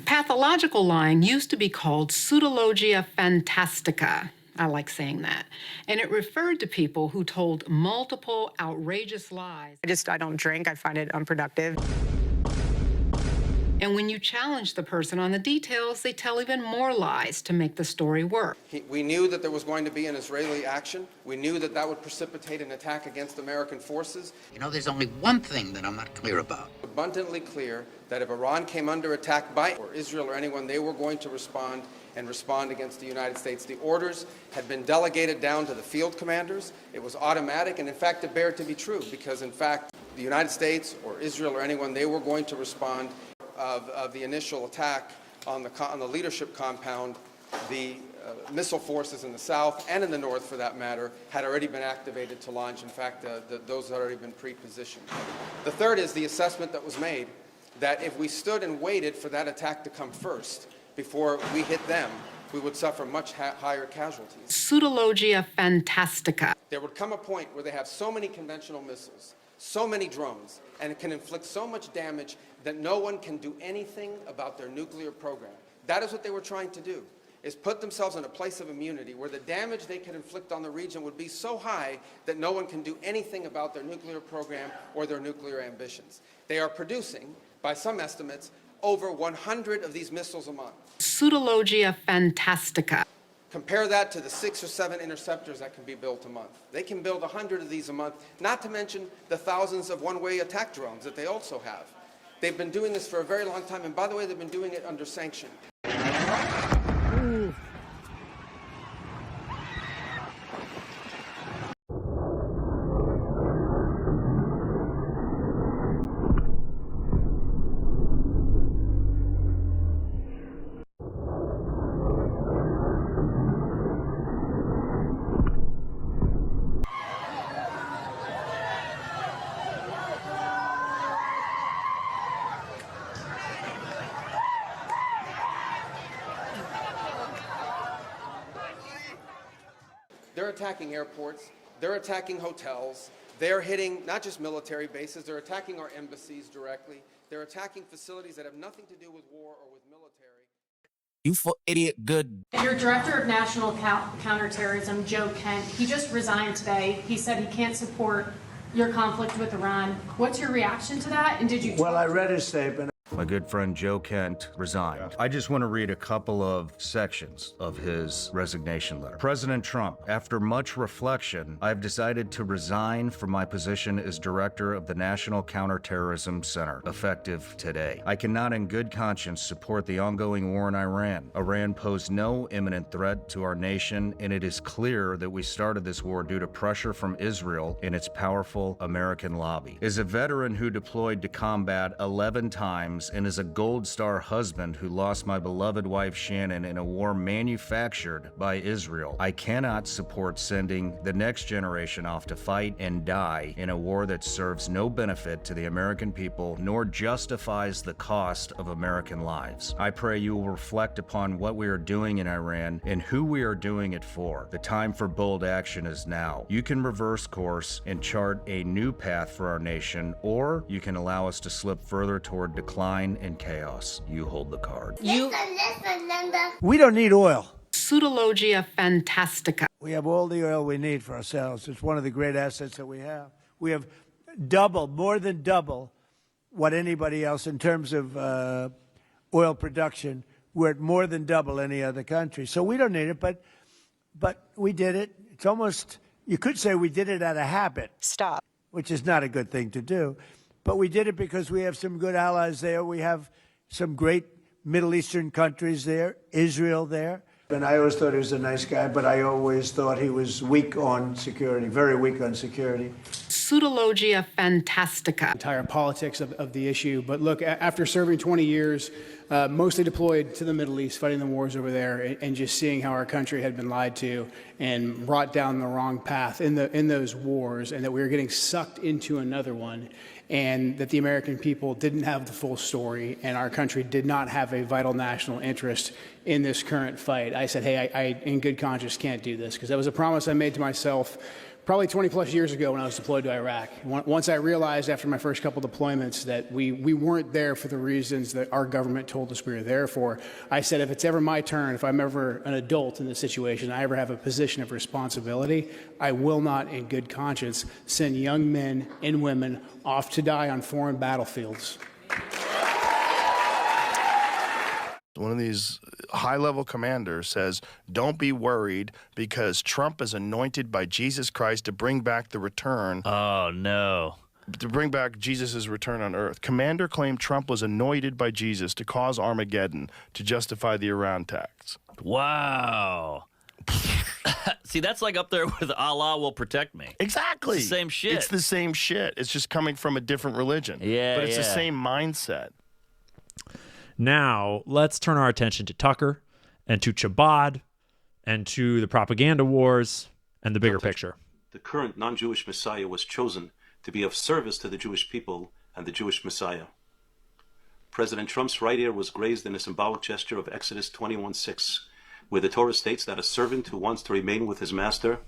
Pathological lying used to be called pseudologia fantastica. I like saying that. And it referred to people who told multiple outrageous lies. I don't drink. I find it unproductive. And when you challenge the person on the details, they tell even more lies to make the story work. We knew that there was going to be an Israeli action. We knew that that would precipitate an attack against American forces. You know, there's only one thing that I'm not clear about. Abundantly clear that if Iran came under attack by or Israel or anyone, they were going to respond against the United States. The orders had been delegated down to the field commanders. It was automatic, and in fact, it bared to be true, because in fact, the United States or Israel or anyone, they were going to respond of the initial attack on the leadership compound. The missile forces in the south and in the north, for that matter, had already been activated to launch. In fact, those had already been pre-positioned. The third is the assessment that was made that if we stood and waited for that attack to come first before we hit them, we would suffer much higher casualties. Pseudologia fantastica. There would come a point where they have so many conventional missiles, so many drones, and it can inflict so much damage that no one can do anything about their nuclear program. That is what they were trying to do, is put themselves in a place of immunity where the damage they could inflict on the region would be so high that no one can do anything about their nuclear program or their nuclear ambitions. They are producing, by some estimates, over 100 of these missiles a month. Pseudologia fantastica. Compare that to the 6 or 7 interceptors that can be built a month. They can build 100 of these a month, not to mention the thousands of one-way attack drones that they also have. They've been doing this for a very long time, and by the way, they've been doing it under sanction. They're attacking airports, they're attacking hotels, they're hitting not just military bases, they're attacking our embassies directly, they're attacking facilities that have nothing to do with war or with military. You for idiot good. Your director of national counterterrorism, Joe Kent, he just resigned today. He said he can't support your conflict with Iran. What's your reaction to that? And did you? Well, I read his statement. My good friend Joe Kent resigned. I just want to read a couple of sections of his resignation letter. President Trump, after much reflection, I have decided to resign from my position as director of the National Counterterrorism Center, effective today. I cannot in good conscience support the ongoing war in Iran. Iran posed no imminent threat to our nation, and it is clear that we started this war due to pressure from Israel and its powerful American lobby. As a veteran who deployed to combat 11 times and as a Gold Star husband who lost my beloved wife Shannon in a war manufactured by Israel, I cannot support sending the next generation off to fight and die in a war that serves no benefit to the American people nor justifies the cost of American lives. I pray you will reflect upon what we are doing in Iran and who we are doing it for. The time for bold action is now. You can reverse course and chart a new path for our nation, or you can allow us to slip further toward decline and chaos. You hold the card. Listen, Linda. We don't need oil. Pseudologia fantastica. We have all the oil we need for ourselves. It's one of the great assets that we have. We have more than double what anybody else in terms of oil production. We're at more than double any other country. So we don't need it, but we did it. It's almost, you could say we did it out of habit. Stop. Which is not a good thing to do. But we did it because we have some good allies there. We have some great Middle Eastern countries there, Israel there. And I always thought he was a nice guy, but I always thought he was weak on security, very weak on security. Pseudologia fantastica. Entire politics of the issue. But look, after serving 20 years, mostly deployed to the Middle East, fighting the wars over there, and just seeing how our country had been lied to and brought down the wrong path in those wars, and that we were getting sucked into another one, and that the American people didn't have the full story, and our country did not have a vital national interest in this current fight. I said, hey, I in good conscience can't do this, because that was a promise I made to myself probably 20 plus years ago when I was deployed to Iraq. Once I realized after my first couple deployments that we weren't there for the reasons that our government told us we were there for, I said, if it's ever my turn, if I'm ever an adult in this situation, I ever have a position of responsibility, I will not in good conscience send young men and women off to die on foreign battlefields. One of these high-level commanders says, don't be worried because Trump is anointed by Jesus Christ to bring back the return. Oh, no. To bring back Jesus' return on earth. Commander claimed Trump was anointed by Jesus to cause Armageddon to justify the Iran tax. Wow. See, that's like up there with Allah will protect me. Exactly. It's the same shit. It's the same shit. It's just coming from a different religion. Yeah, but it's the same mindset. Now, let's turn our attention to Tucker and to Chabad and to the propaganda wars and the bigger picture. The current non-Jewish Messiah was chosen to be of service to the Jewish people and the Jewish Messiah. President Trump's right ear was grazed in a symbolic gesture of Exodus 21:6, where the Torah states that a servant who wants to remain with his master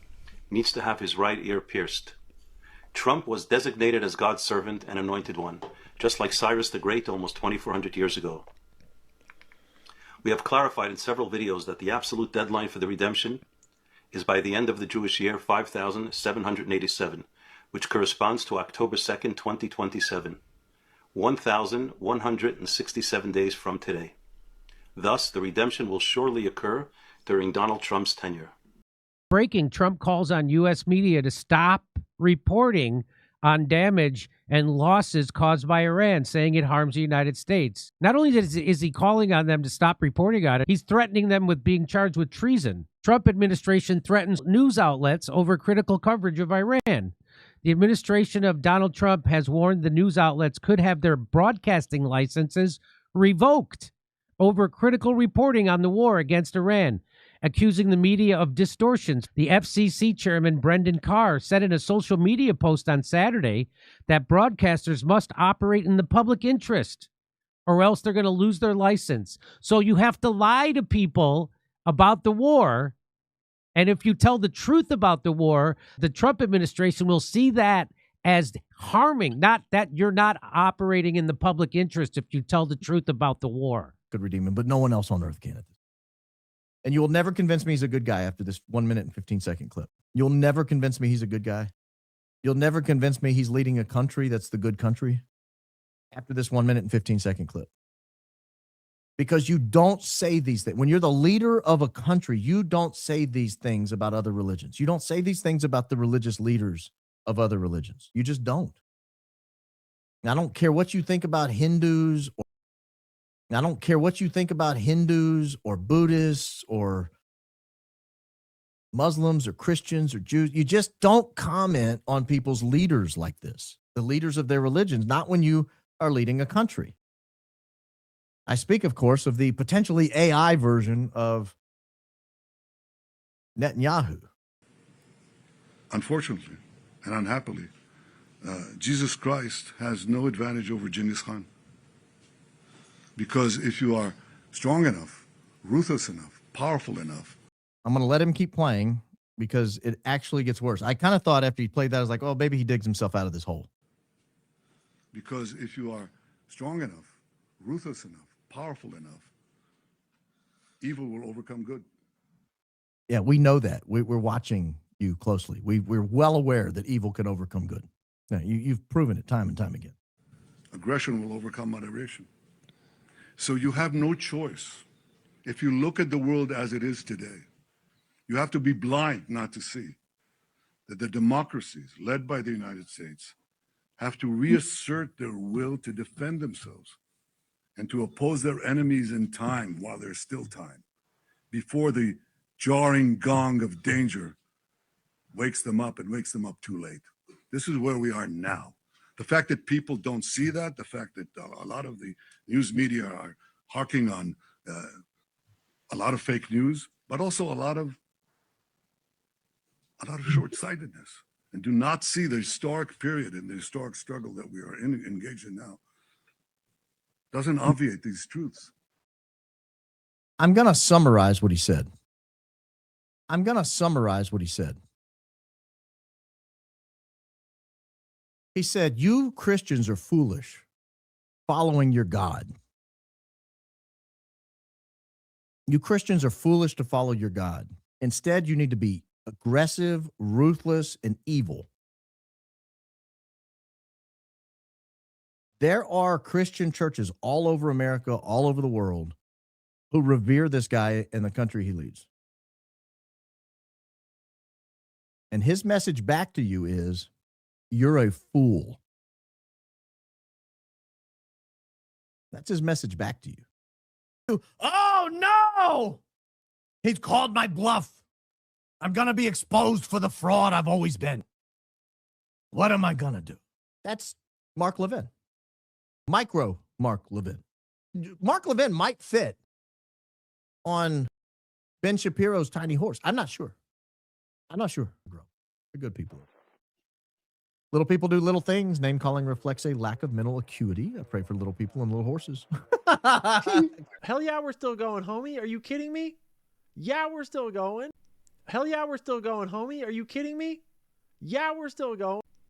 needs to have his right ear pierced. Trump was designated as God's servant and anointed one, just like Cyrus the Great almost 2,400 years ago. We have clarified in several videos that the absolute deadline for the redemption is by the end of the Jewish year 5787, which corresponds to October 2nd, 2027, 1,167 days from today. Thus, the redemption will surely occur during Donald Trump's tenure. Breaking, Trump calls on U.S. media to stop reporting on damage and losses caused by Iran, saying it harms the United States. Not only is he calling on them to stop reporting on it, he's threatening them with being charged with treason. Trump administration threatens news outlets over critical coverage of Iran. The administration of Donald Trump has warned the news outlets could have their broadcasting licenses revoked over critical reporting on the war against Iran, accusing the media of distortions. The FCC chairman, Brendan Carr, said in a social media post on Saturday that broadcasters must operate in the public interest or else they're going to lose their license. So you have to lie to people about the war. And if you tell the truth about the war, the Trump administration will see that as harming, not that you're not operating in the public interest if you tell the truth about the war. Could redeem him, but no one else on earth can. And you will never convince me he's a good guy after this 1 minute and 15-second clip. You'll never convince me he's a good guy. You'll never convince me he's leading a country that's the good country after this 1 minute and 15-second clip. Because you don't say these things. When you're the leader of a country, you don't say these things about other religions. You don't say these things about the religious leaders of other religions. You just don't. And I don't care what you think about Hindus or Buddhists or Muslims or Christians or Jews. You just don't comment on people's leaders like this, the leaders of their religions, not when you are leading a country. I speak, of course, of the potentially AI version of Netanyahu. Unfortunately and unhappily, Jesus Christ has no advantage over Genghis Khan. Because if you are strong enough, ruthless enough, powerful enough. I'm going to let him keep playing because it actually gets worse. I kind of thought after he played that, I was like, oh, maybe he digs himself out of this hole. Because if you are strong enough, ruthless enough, powerful enough, evil will overcome good. Yeah, we know that. We're watching you closely. We're well aware that evil can overcome good. Now, you've proven it time and time again. Aggression will overcome moderation. So you have no choice. If you look at the world as it is today, you have to be blind not to see that the democracies led by the United States have to reassert their will to defend themselves and to oppose their enemies in time while there's still time, before the jarring gong of danger wakes them up and wakes them up too late. This is where we are now. The fact that people don't see that, the fact that a lot of the news media are harking on a lot of fake news, but also a lot of short-sightedness, and do not see the historic period and the historic struggle that we are engaged in now, doesn't obviate these truths. I'm going to summarize what he said. He said, "You Christians are foolish, following your God. You Christians are foolish to follow your God. Instead, you need to be aggressive, ruthless, and evil." There are Christian churches all over America, all over the world, who revere this guy and the country he leads. And his message back to you is, you're a fool. That's his message back to you. Oh, no! He's called my bluff. I'm going to be exposed for the fraud I've always been. What am I going to do? That's Mark Levin. Micro Mark Levin. Mark Levin might fit on Ben Shapiro's tiny horse. I'm not sure. Bro. They're good people. Little people do little things. Name calling reflects a lack of mental acuity. I pray for little people and little horses. Hell yeah, we're still going, homie. Are you kidding me? Yeah, we're still going. Hell yeah, we're still going, homie. Are you kidding me? Yeah, we're still going.